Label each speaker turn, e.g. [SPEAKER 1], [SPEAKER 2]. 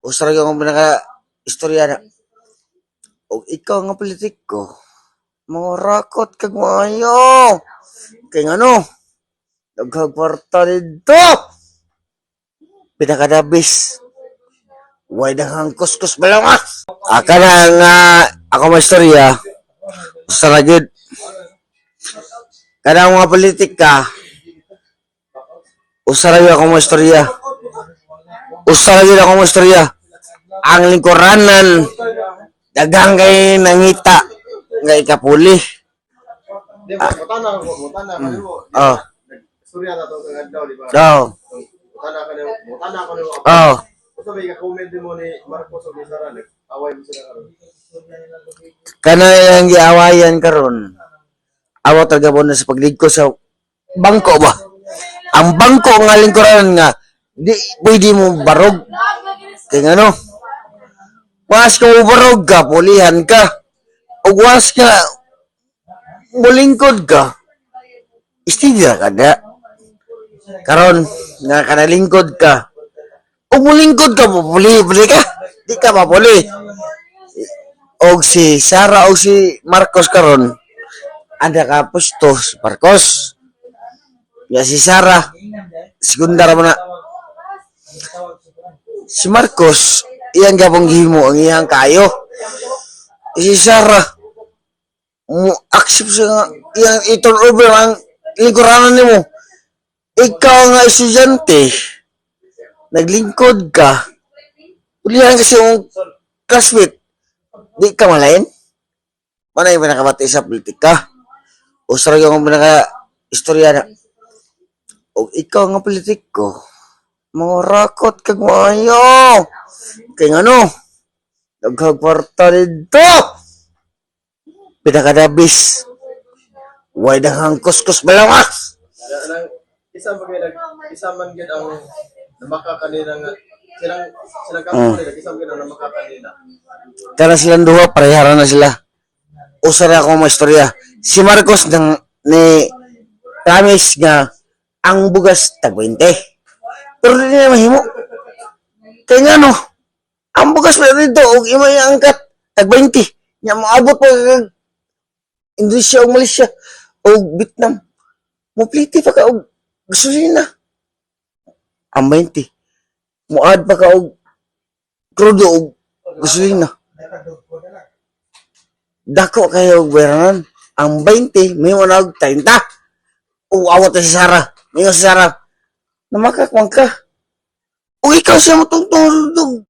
[SPEAKER 1] Usa ra akong pinaka-istorya na. O ikaw nga politiko, mga rakot kag maayo. Kay ngano, daghang kwarta dito. Pinakadabis. Way daghang kuskus balangas. Aka na nga ako may istorya. Usa ra gyud. Kada mga politika, usa ra gyud ako may istorya. Usa ra gyud ako may istorya. Ang lingkuranan daghang kay nangita nga ikapuli.
[SPEAKER 2] Di ba, mutana kanimo.
[SPEAKER 1] Oh.
[SPEAKER 2] Surya na to kag adlaw, di ba?
[SPEAKER 1] Oh.
[SPEAKER 2] Mutana kanimo.
[SPEAKER 1] Oh.
[SPEAKER 2] Usa ba ka-comment mo ni Marcos o Sara away mo sila karon.
[SPEAKER 1] Kana yang giawayan karon. Awa talaga mo na sa pagligko sa bangko ba? Ang bangko nga lingkuranan nga di pwede mo barog. Kaya ano? Was ka mo barog ka, pulihan ka. O was ka mulingkod ka. Istigira ka na. Karon nga kanalingkod ka. O mulingkod ka, puli ka. Di ka mapuli. Og si Sara o si Marcos karon ada ka pustos Marcos. Ya si Sara sekundar mo na. Si Marcos iyang gabong gihimo ang iyang kayo. Si Sara mo accept sa iyang i-turn over ang lingkuranan nimo. Ikaw nga estudyante naglingkod ka. Pulihan kasi yung classmate. Di ka malain? Mana yung pinakabati sa politika? O sarang yung pinaka-istorya na. O ikaw nga politiko, mga rakot kag maayo. Kay ano, daghang kwarta dito. Pinakadabis. Way daghang kuskus balangas.
[SPEAKER 2] Isa man gid ang namaka kanina nga silang kampo nila isa man gid ang namaka kanina.
[SPEAKER 1] Kana silang duha, parehara na sila. Usa ra akong maistorya. Si Marcos ni promise nga ang bugas tag 20. Pero di na mahimo. Kaya nga no, ang bugas na dito, og imay angkat tag 20. Nya maabot pa kag Indonesia o Malaysia o Vietnam. Mopliti pa ka og gasolina. Ang 20. Muad pa ka og crudo og gasolina. Dako kayo beranan. Ang 20, may manag 30. O awat si Sara. May si Sara. Namakakwang ka. O ikaw siya matungtong